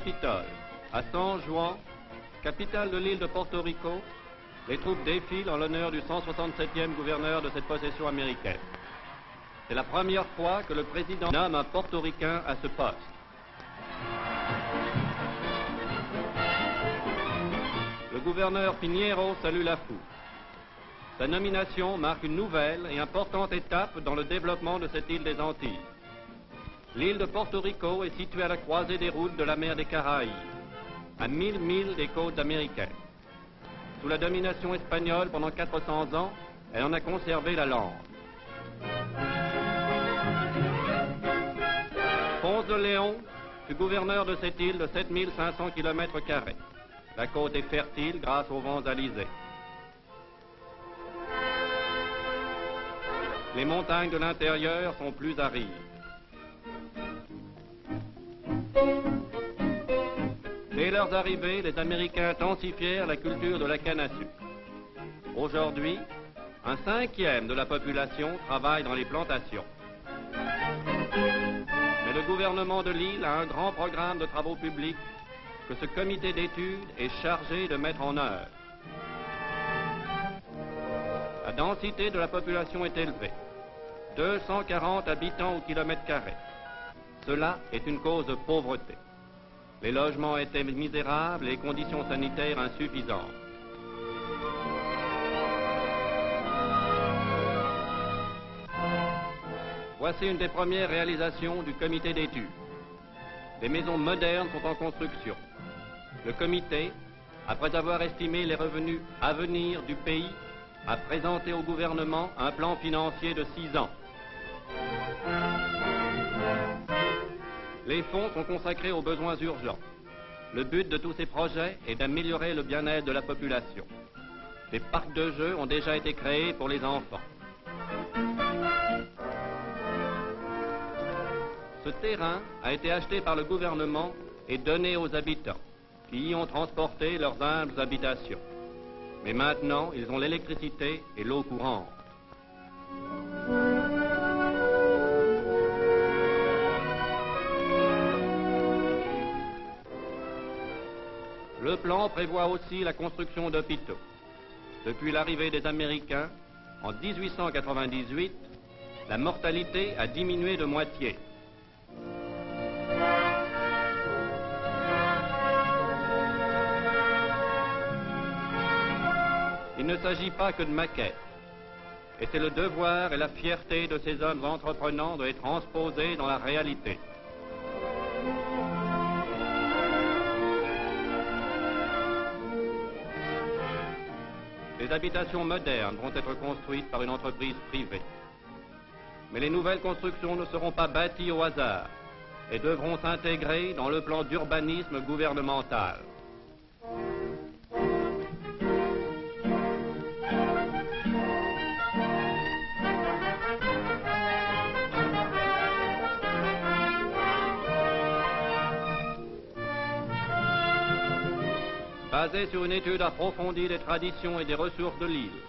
Capitole, à San Juan, capitale de l'île de Porto Rico, les troupes défilent en l'honneur du 167e gouverneur de cette possession américaine. C'est la première fois que le président nomme un portoricain à ce poste. Le gouverneur Pinheiro salue la foule. Sa nomination marque une nouvelle et importante étape dans le développement de cette île des Antilles. L'île de Porto Rico est située à la croisée des routes de la mer des Caraïbes, à 1000 milles des côtes américaines. Sous la domination espagnole pendant 400 ans, elle en a conservé la langue. Ponce de León fut gouverneur de cette île de 7500 km². La côte est fertile grâce aux vents alizés. Les montagnes de l'intérieur sont plus arides. Dès leur arrivée, les Américains intensifièrent la culture de la canne à sucre. Aujourd'hui, 1/5 de la population travaille dans les plantations. Mais le gouvernement de l'île a un grand programme de travaux publics que ce comité d'études est chargé de mettre en œuvre. La densité de la population est élevée, 240 habitants au kilomètre carré. Cela est une cause de pauvreté. Les logements étaient misérables et les conditions sanitaires insuffisantes. Voici une des premières réalisations du comité d'études. Des maisons modernes sont en construction. Le comité, après avoir estimé les revenus à venir du pays, a présenté au gouvernement un plan financier de 6 ans. Les fonds sont consacrés aux besoins urgents. Le but de tous ces projets est d'améliorer le bien-être de la population. Des parcs de jeux ont déjà été créés pour les enfants. Ce terrain a été acheté par le gouvernement et donné aux habitants, qui y ont transporté leurs humbles habitations. Mais maintenant, ils ont l'électricité et l'eau courante. Le plan prévoit aussi la construction d'hôpitaux. Depuis l'arrivée des Américains, en 1898, la mortalité a diminué de moitié. Il ne s'agit pas que de maquettes. Et c'est le devoir et la fierté de ces hommes entreprenants de les transposer dans la réalité. Les habitations modernes vont être construites par une entreprise privée. Mais les nouvelles constructions ne seront pas bâties au hasard et devront s'intégrer dans le plan d'urbanisme gouvernemental. Basé sur une étude approfondie des traditions et des ressources de l'île.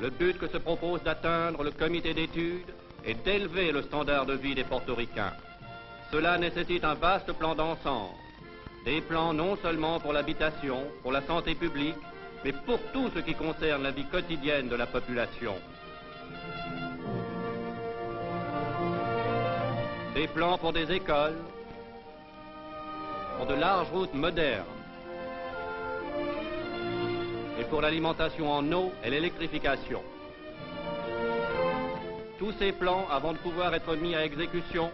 Le but que se propose d'atteindre le comité d'études est d'élever le standard de vie des Portoricains. Cela nécessite un vaste plan d'ensemble, des plans non seulement pour l'habitation, pour la santé publique, mais pour tout ce qui concerne la vie quotidienne de la population. Des plans pour des écoles, pour de larges routes modernes, et pour l'alimentation en eau et l'électrification. Tous ces plans, avant de pouvoir être mis à exécution,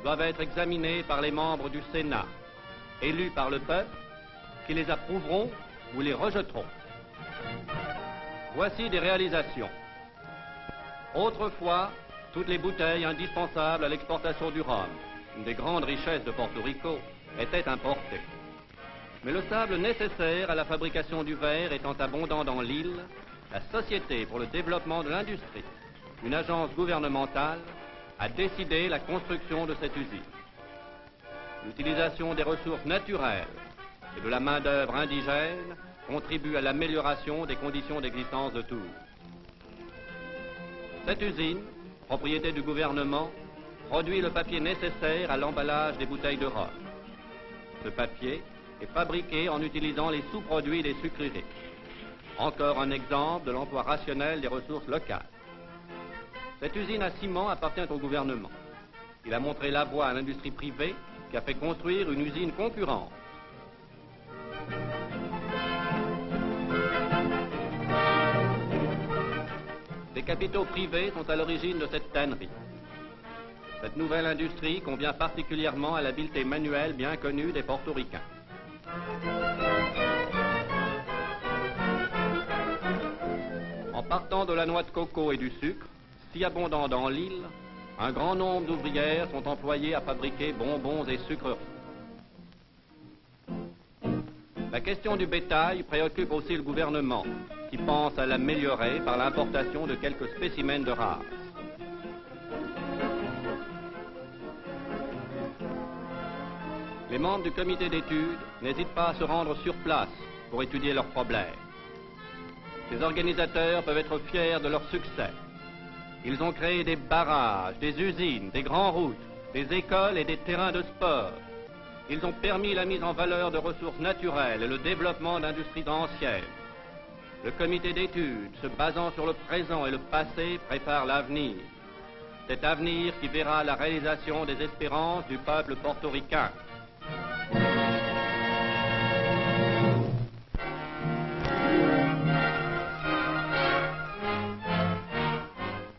doivent être examinés par les membres du Sénat, élus par le peuple, qui les approuveront ou les rejetteront. Voici des réalisations. Autrefois, toutes les bouteilles indispensables à l'exportation du rhum, une des grandes richesses de Porto Rico, étaient importées. Mais le sable nécessaire à la fabrication du verre étant abondant dans l'île, la Société pour le développement de l'industrie, une agence gouvernementale, a décidé la construction de cette usine. L'utilisation des ressources naturelles et de la main-d'œuvre indigène contribue à l'amélioration des conditions d'existence de tous. Cette usine, propriété du gouvernement, produit le papier nécessaire à l'emballage des bouteilles de rhum. de papier est fabriquée en utilisant les sous-produits des sucreries. Encore un exemple de l'emploi rationnel des ressources locales. Cette usine à ciment appartient au gouvernement. Il a montré la voie à l'industrie privée qui a fait construire une usine concurrente. Les capitaux privés sont à l'origine de cette tannerie. Cette nouvelle industrie convient particulièrement à l'habileté manuelle bien connue des Portoricains. En partant de la noix de coco et du sucre, si abondant dans l'île, un grand nombre d'ouvrières sont employées à fabriquer bonbons et sucreries. La question du bétail préoccupe aussi le gouvernement, qui pense à l'améliorer par l'importation de quelques spécimens de race. Les membres du comité d'études n'hésitent pas à se rendre sur place pour étudier leurs problèmes. Les organisateurs peuvent être fiers de leur succès. Ils ont créé des barrages, des usines, des grandes routes, des écoles et des terrains de sport. Ils ont permis la mise en valeur de ressources naturelles et le développement d'industries anciennes. Le comité d'études, se basant sur le présent et le passé, prépare l'avenir. Cet avenir qui verra la réalisation des espérances du peuple portoricain.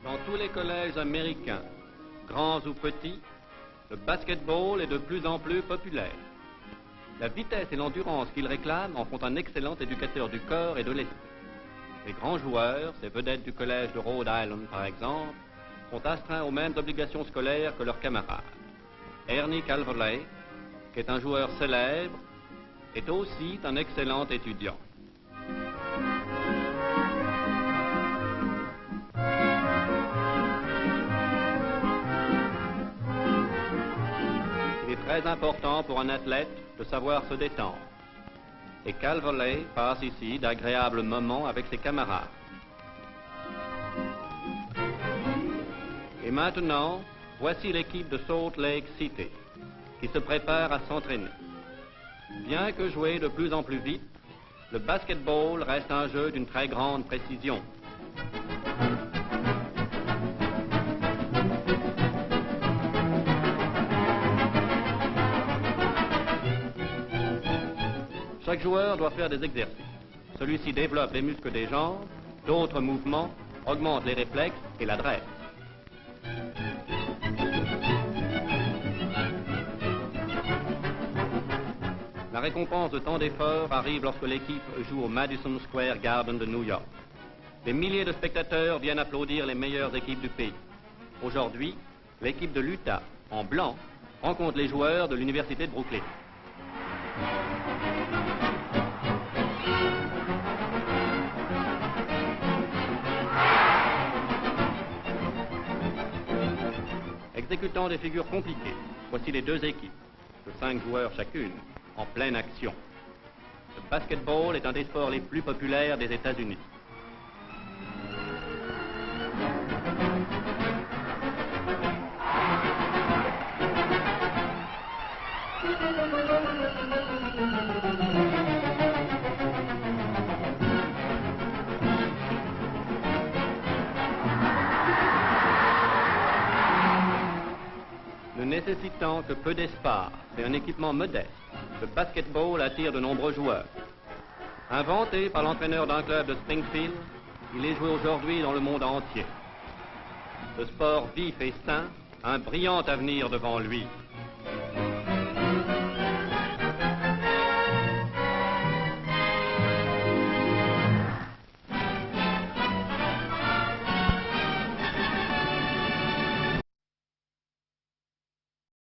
Dans tous les collèges américains, grands ou petits, le basketball est de plus en plus populaire. La vitesse et l'endurance qu'il réclame en font un excellent éducateur du corps et de l'esprit. Les grands joueurs, ces vedettes du collège de Rhode Island par exemple, sont astreints aux mêmes obligations scolaires que leurs camarades. Ernie Calverley, qui est un joueur célèbre, est aussi un excellent étudiant. Il est très important pour un athlète de savoir se détendre. Et Calverley passe ici d'agréables moments avec ses camarades. Et maintenant, voici l'équipe de Salt Lake City, qui se prépare à s'entraîner. Bien que joué de plus en plus vite, le basketball reste un jeu d'une très grande précision. Chaque joueur doit faire des exercices. Celui-ci développe les muscles des jambes, d'autres mouvements augmentent les réflexes et l'adresse. La récompense de tant d'efforts arrive lorsque l'équipe joue au Madison Square Garden de New York. Des milliers de spectateurs viennent applaudir les meilleures équipes du pays. Aujourd'hui, l'équipe de l'Utah, en blanc, rencontre les joueurs de l'Université de Brooklyn. Exécutant des figures compliquées, voici les deux équipes, de 5 joueurs chacune, en pleine action. Le basketball est un des sports les plus populaires des États-Unis. Ne nécessitant que peu d'espace et un équipement modeste, le basketball attire de nombreux joueurs. Inventé par l'entraîneur d'un club de Springfield, il est joué aujourd'hui dans le monde entier. Ce sport vif et sain a un brillant avenir devant lui.